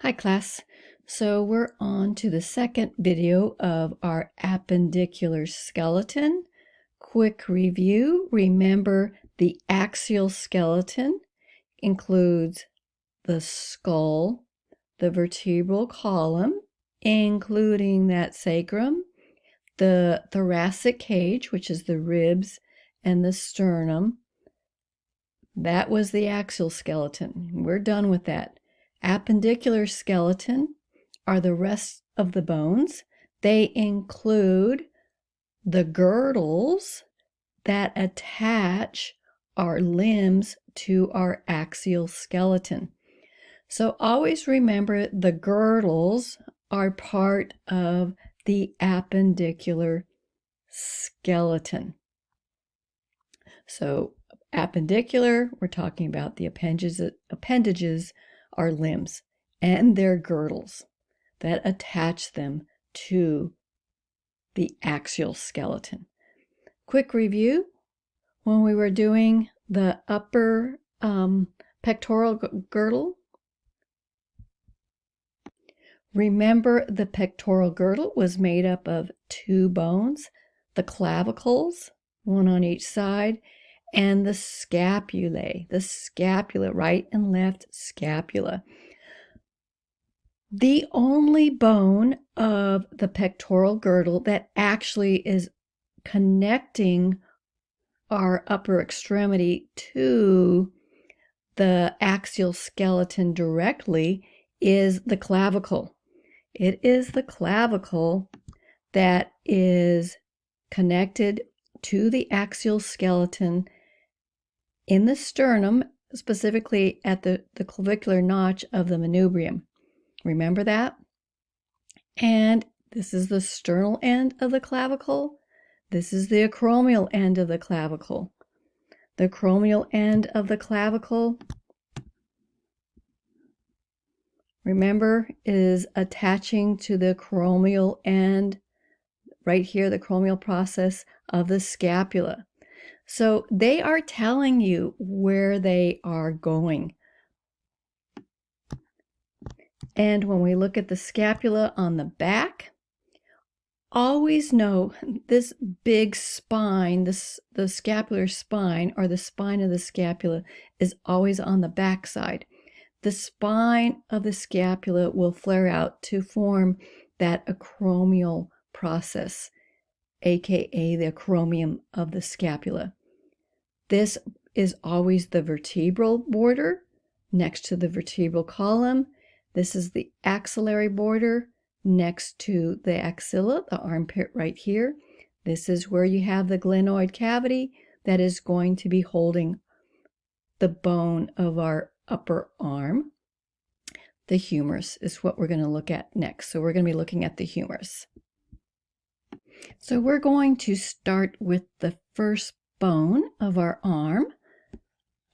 Hi class. So we're on to the second video of our appendicular skeleton. Quick review. Remember, the axial skeleton includes the skull, the vertebral column, including that sacrum, the thoracic cage, which is the ribs and the sternum. That was the axial skeleton. We're done with that. Appendicular skeleton are the rest of the bones. They include the girdles that attach our limbs to our axial skeleton. So always remember the girdles are part of the appendicular skeleton. So appendicular, we're talking about the appendages are limbs and their girdles that attach them to the axial skeleton. Quick review. When we were doing the upper pectoral girdle, remember the pectoral girdle was made up of two bones, the clavicles, one on each side, and the scapulae, right and left scapula. The only bone of the pectoral girdle that actually is connecting our upper extremity to the axial skeleton directly is the clavicle. It is the clavicle that is connected to the axial skeleton in the sternum, specifically at the clavicular notch of the manubrium. Remember that? And this is the sternal end of the clavicle. This is the acromial end of the clavicle. The acromial end of the clavicle, remember, is attaching to the acromial end, right here, the acromial process of the scapula. So they are telling you where they are going. And when we look at the scapula on the back, always know this big spine, the scapular spine, or the spine of the scapula, is always on the back side. The spine of the scapula will flare out to form that acromial process, aka the acromion of the scapula. This is always the vertebral border next to the vertebral column. This is the axillary border next to the axilla, the armpit right here. This is where you have the glenoid cavity that is going to be holding the bone of our upper arm. The humerus is what we're going to look at next. So we're going to be looking at the humerus. So we're going to start with the first bone of our arm.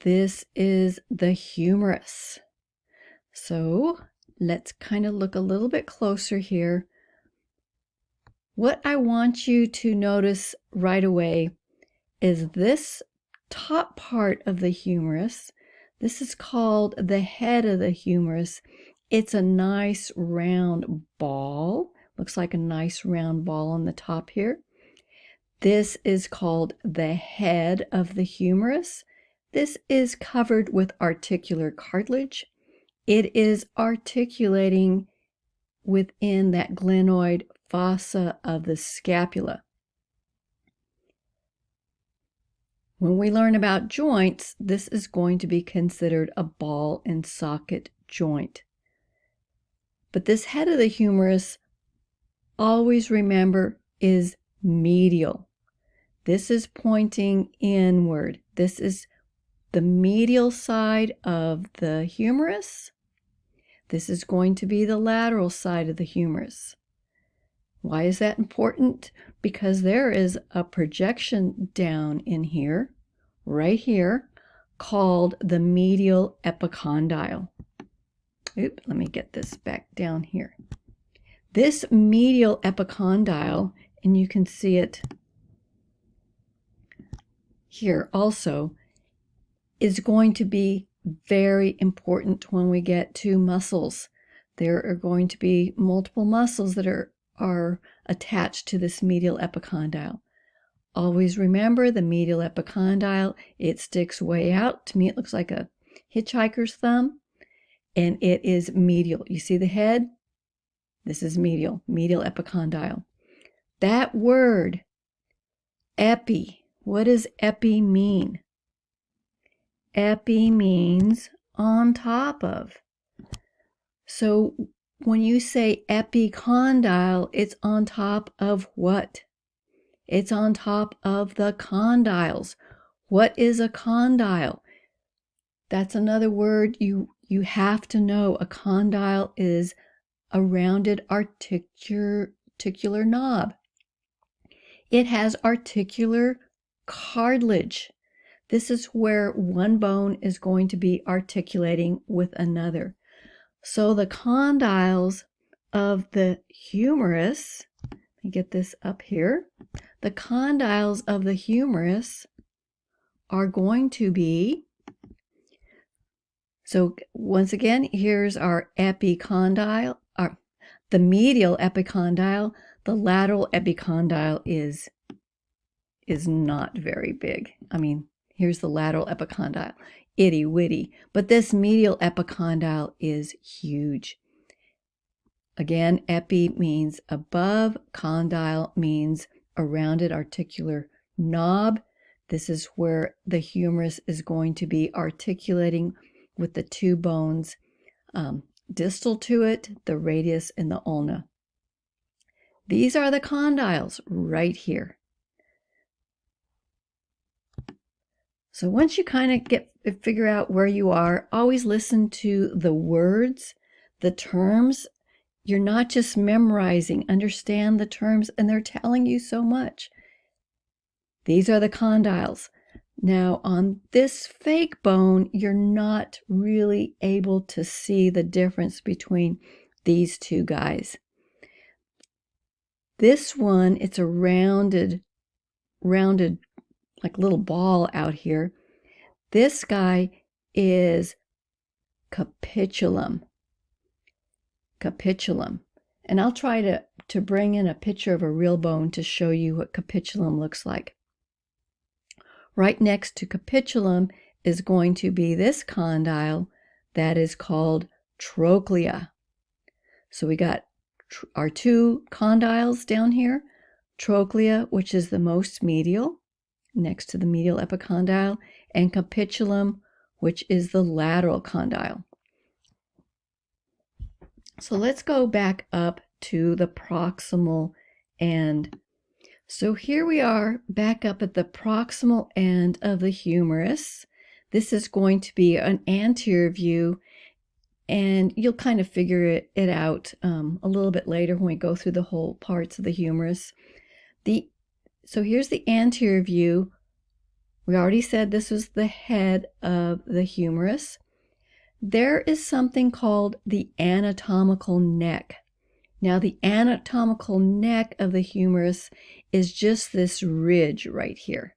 This is the humerus. So let's kind of look a little bit closer here. What I want you to notice right away is this top part of the humerus. This is called the head of the humerus. It's a nice round ball. Looks like a nice round ball on the top here. This is called the head of the humerus. This is covered with articular cartilage. It is articulating within that glenoid fossa of the scapula. When we learn about joints, this is going to be considered a ball and socket joint. But this head of the humerus, always remember, is medial. This is pointing inward. This is the medial side of the humerus. This is going to be the lateral side of the humerus. Why is that important? Because there is a projection down in here, right here, called the medial epicondyle. Oops, let me get this back down here. This medial epicondyle, and you can see it here also, is going to be very important when we get to muscles. there are going to be multiple muscles that are attached to this medial epicondyle. Always remember the medial epicondyle, it sticks way out. To me, it looks like a hitchhiker's thumb, and it is medial. You see the head? This is medial epicondyle. That word, epi, what does epi mean? Epi means on top of. So when you say epicondyle, it's on top of what? It's on top of the condyles. What is a condyle? That's another word you have to know. A condyle is a rounded articular knob. It has articular cartilage. This is where one bone is going to be articulating with another. So the condyles of the humerus, let me get this up here. The condyles of the humerus are going to be, so once again, here's our epicondyle, the medial epicondyle. The lateral epicondyle is not very big. I mean, here's the lateral epicondyle, itty witty, but this medial epicondyle is huge. Again, epi means above, condyle means a rounded articular knob. This is where the humerus is going to be articulating with the two bones distal to it, the radius and the ulna. These are the condyles right here. So once you kind of figure out where you are, always listen to the words, the terms. You're not just memorizing, understand the terms, and they're telling you so much. These are the condyles. Now, on this fake bone, you're not really able to see the difference between these two guys. This one, it's a rounded like little ball out here. This guy is capitulum. And I'll try to bring in a picture of a real bone to show you what capitulum looks like. Right next to capitulum is going to be this condyle that is called trochlea. So we got our two condyles down here, trochlea, which is the most medial, next to the medial epicondyle, and capitulum, which is the lateral condyle. So let's go back up to the proximal end. So here we are back up at the proximal end of the humerus. This is going to be an anterior view, and you'll kind of figure it out a little bit later when we go through the whole parts of the humerus. So here's the anterior view. We already said this was the head of the humerus. There is something called the anatomical neck. Now, the anatomical neck of the humerus is just this ridge right here.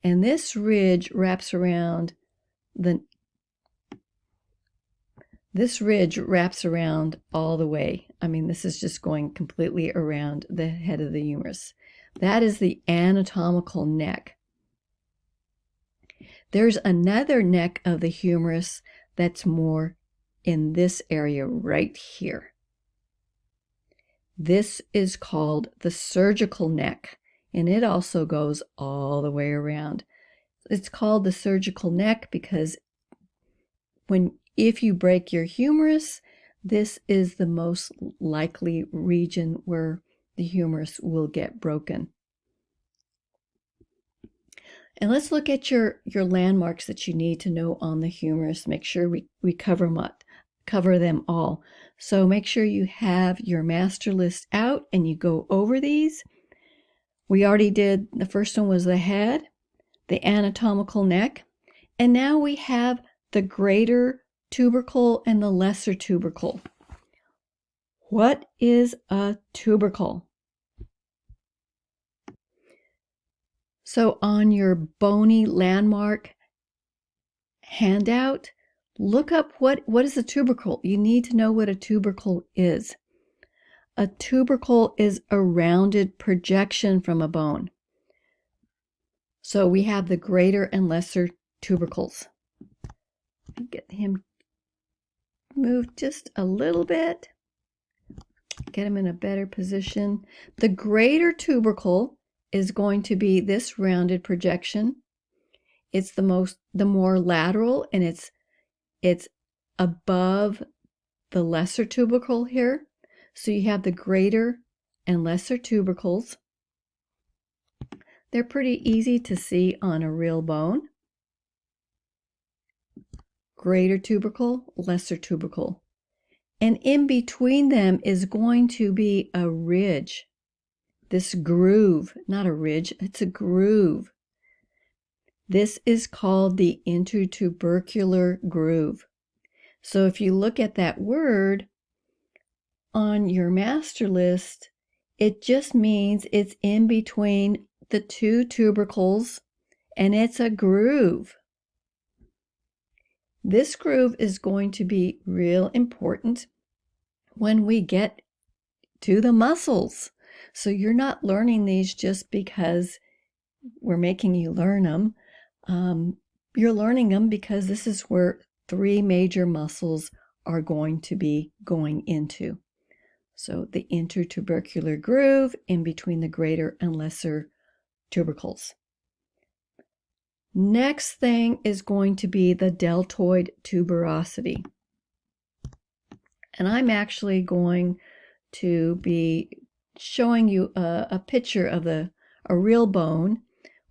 And this ridge wraps around all the way. I mean, this is just going completely around the head of the humerus. That is the anatomical neck. There's another neck of the humerus that's more in this area right here. This is called the surgical neck, and it also goes all the way around. It's called the surgical neck because if you break your humerus, this is the most likely region where the humerus will get broken. And let's look at your landmarks that you need to know on the humerus. Make sure we cover them all. So make sure you have your master list out and you go over these. We already did, the first one was the head, the anatomical neck, and now we have the greater tubercle and the lesser tubercle. What is a tubercle? So on your bony landmark handout, Look up what is a tubercle. You need to know what a tubercle is. A tubercle is a rounded projection from a bone. So we have the greater and lesser tubercles. Get him moved just a little bit. Get him in a better position. The greater tubercle is going to be this rounded projection. It's the more lateral, and it's above the lesser tubercle here. So you have the greater and lesser tubercles. They're pretty easy to see on a real bone. Greater tubercle, lesser tubercle. And in between them is going to be a ridge. This groove, not a ridge, it's a groove. This is called the intertubercular groove. So if you look at that word on your master list, it just means it's in between the two tubercles, and it's a groove. This groove is going to be real important when we get to the muscles. So you're not learning these just because we're making you learn them. You're learning them because this is where 3 major muscles are going to be going into. So the intertubercular groove in between the greater and lesser tubercles. Next thing is going to be the deltoid tuberosity. And I'm actually going to be showing you a picture of a real bone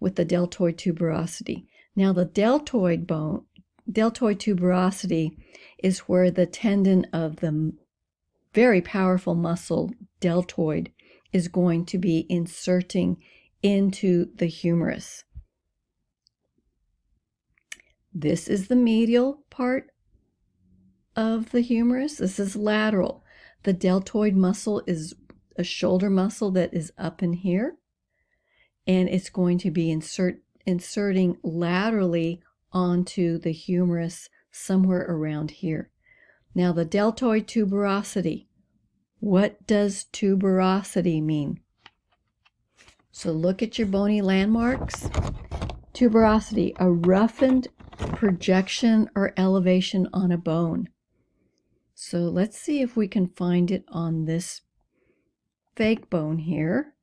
with the deltoid tuberosity. Now the deltoid tuberosity is where the tendon of the very powerful muscle deltoid is going to be inserting into the humerus. This is the medial part of the humerus. This is lateral. The deltoid muscle is a shoulder muscle that is up in here, and it's going to be inserting laterally onto the humerus somewhere around here. Now the deltoid tuberosity. What does tuberosity mean? So look at your bony landmarks. Tuberosity, a roughened projection or elevation on a bone. So let's see if we can find it on this fake bone here.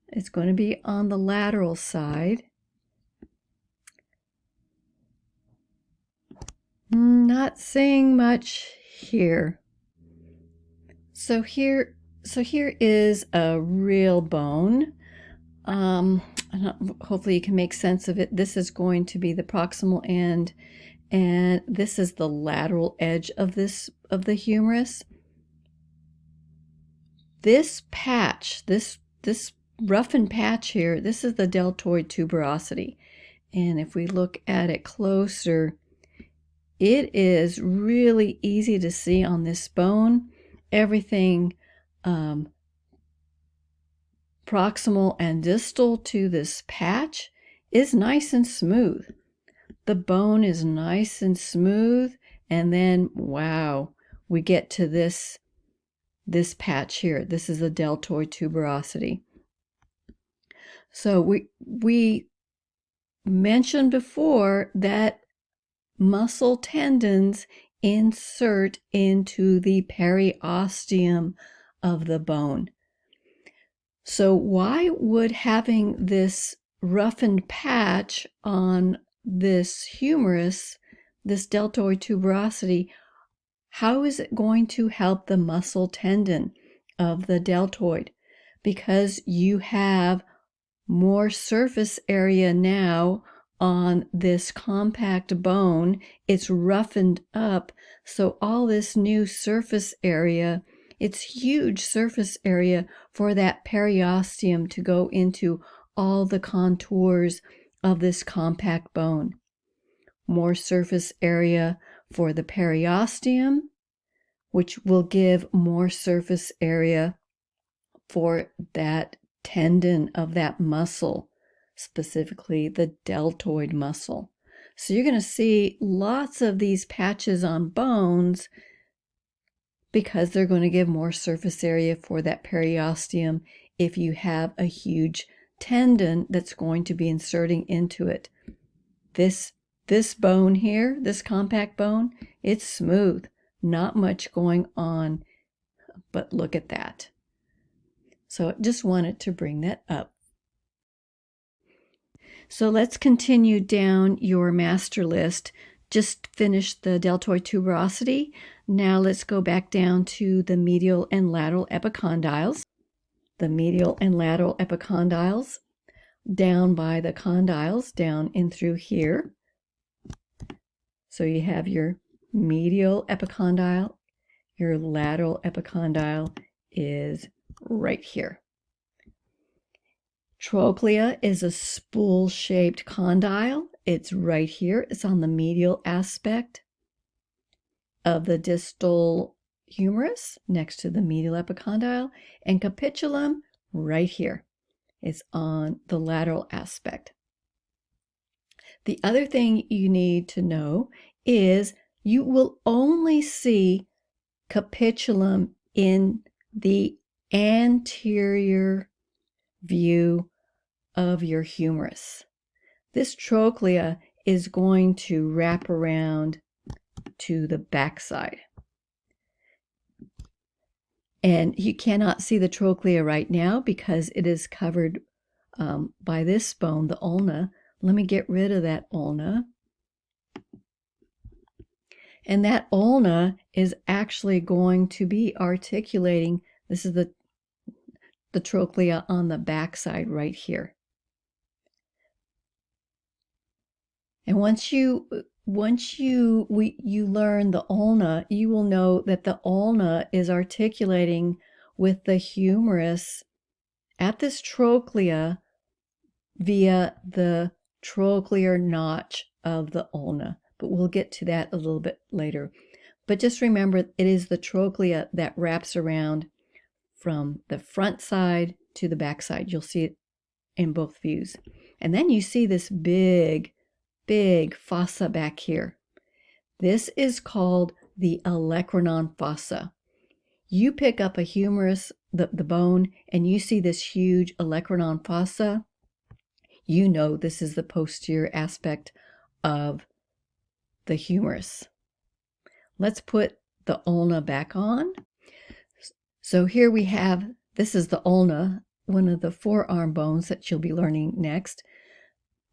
It's going to be on the lateral side. Not seeing much here. So here is a real bone. Hopefully you can make sense of it. This is going to be the proximal end, and this is the lateral edge of the humerus. This patch, this roughened patch here, this is the deltoid tuberosity. And if we look at it closer, it is really easy to see on this bone. Everything proximal and distal to this patch is nice and smooth. The bone is nice and smooth, and then wow, we get to this patch here. This is the deltoid tuberosity. So we mentioned before that muscle tendons insert into the periosteum of the bone. So why would having this roughened patch on this humerus, this deltoid tuberosity, how is it going to help the muscle tendon of the deltoid? Because you have more surface area now on this compact bone. It's roughened up, so all this new surface area, it's huge surface area for that periosteum to go into all the contours of this compact bone. More surface area for the periosteum, which will give more surface area for that tendon of that muscle, specifically the deltoid muscle. So you're going to see lots of these patches on bones because they're going to give more surface area for that periosteum if you have a huge tendon that's going to be inserting into it. This bone here, this compact bone, it's smooth, not much going on, but look at that. So I just wanted to bring that up. So let's continue down your master list. Just finished the deltoid tuberosity. Now let's go back down to the medial and lateral epicondyles. The medial and lateral epicondyles, down by the condyles, down in through here. So you have your medial epicondyle, your lateral epicondyle is right here. Trochlea is a spool-shaped condyle. It's right here. It's on the medial aspect of the distal humerus next to the medial epicondyle. And capitulum right here. It's on the lateral aspect. The other thing you need to know is you will only see capitulum in the anterior view of your humerus. This trochlea is going to wrap around to the backside. And you cannot see the trochlea right now because it is covered by this bone, the ulna. Let me get rid of that ulna. And that ulna is actually going to be articulating. This is the trochlea on the backside right here. And once you learn the ulna, you will know that the ulna is articulating with the humerus at this trochlea via the trochlear notch of the ulna. But we'll get to that a little bit later. But just remember, it is the trochlea that wraps around from the front side to the back side. You'll see it in both views. And then you see this big fossa back here. This is called the olecranon fossa. You pick up a humerus, the bone, and you see this huge olecranon fossa, you know this is the posterior aspect of the humerus. Let's put the ulna back on. So here we have, this is the ulna, one of the forearm bones that you'll be learning next.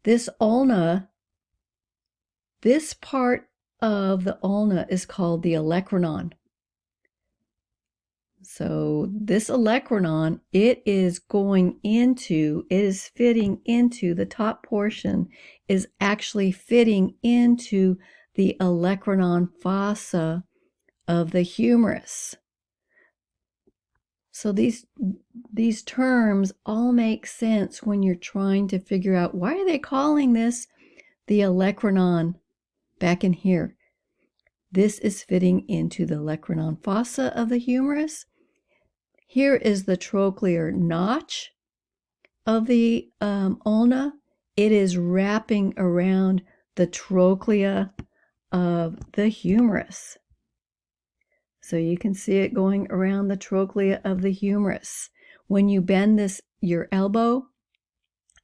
This ulna, this part of the ulna is called the olecranon. So this olecranon, it is fitting into the top portion, is actually fitting into the olecranon fossa of the humerus. So these terms all make sense when you're trying to figure out, why are they calling this the olecranon back in here? This is fitting into the olecranon fossa of the humerus. Here is the trochlear notch of the ulna. It is wrapping around the trochlea of the humerus. So you can see it going around the trochlea of the humerus. When you bend your elbow,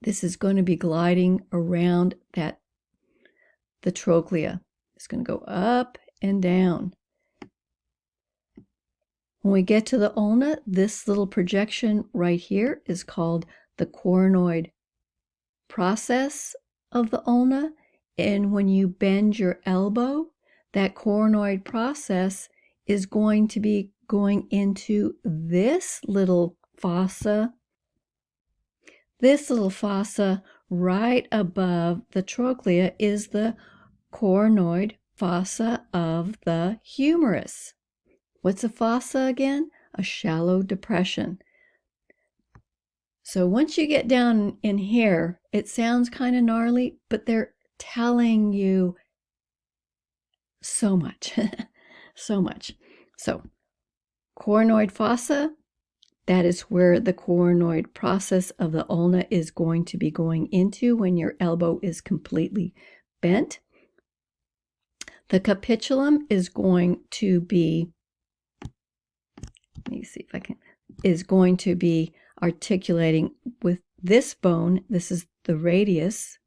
this is going to be gliding around the trochlea. It's going to go up and down. When we get to the ulna, this little projection right here is called the coronoid process of the ulna. And when you bend your elbow, that coronoid process is going to be going into this little fossa. This little fossa right above the trochlea is the coronoid fossa of the humerus. What's a fossa again? A shallow depression. So once you get down in here, it sounds kind of gnarly, but they're telling you so much. So much. So coronoid fossa, that is where the coronoid process of the ulna is going to be going into when your elbow is completely bent. The capitulum is going to be, let me see if I can, is going to be articulating with this bone. This is the radius.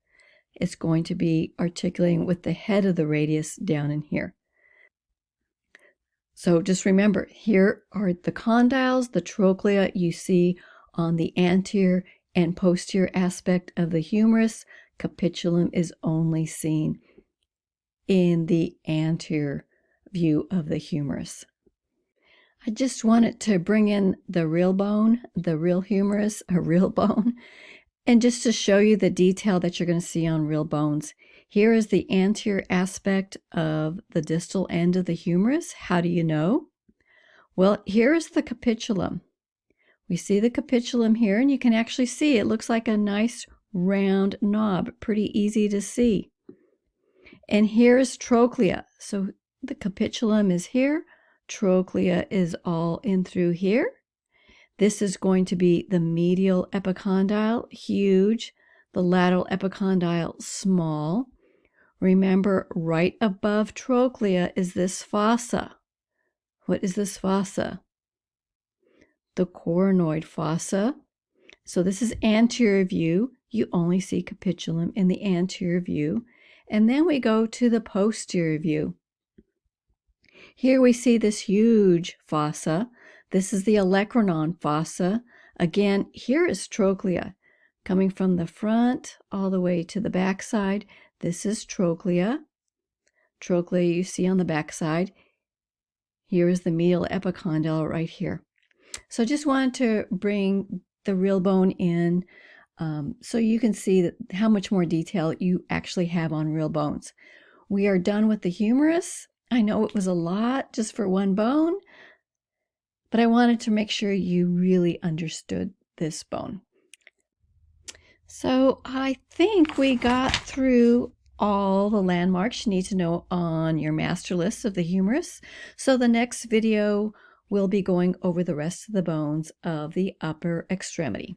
It's going to be articulating with the head of the radius down in here. So just remember, here are the condyles, the trochlea you see on the anterior and posterior aspect of the humerus. Capitulum is only seen in the anterior view of the humerus. I just wanted to bring in the real bone, the real humerus, a real bone, and just to show you the detail that you're going to see on real bones. Here is the anterior aspect of the distal end of the humerus. How do you know? Well, here is the capitulum. We see the capitulum here, and you can actually see it looks like a nice round knob, pretty easy to see. And here is trochlea. So the capitulum is here. Trochlea is all in through here. This is going to be the medial epicondyle, huge. The lateral epicondyle, small. Remember, right above trochlea is this fossa. What is this fossa? The coronoid fossa. So this is anterior view. You only see capitulum in the anterior view. And then we go to the posterior view. Here we see this huge fossa. This is the olecranon fossa. Again, here is trochlea coming from the front all the way to the back side. This is trochlea. Trochlea you see on the back side. Here is the medial epicondyle right here. So just wanted to bring the real bone in so you can see how much more detail you actually have on real bones. We are done with the humerus. I know it was a lot just for one bone, but I wanted to make sure you really understood this bone. So I think we got through all the landmarks you need to know on your master list of the humerus. So the next video we'll be going over the rest of the bones of the upper extremity.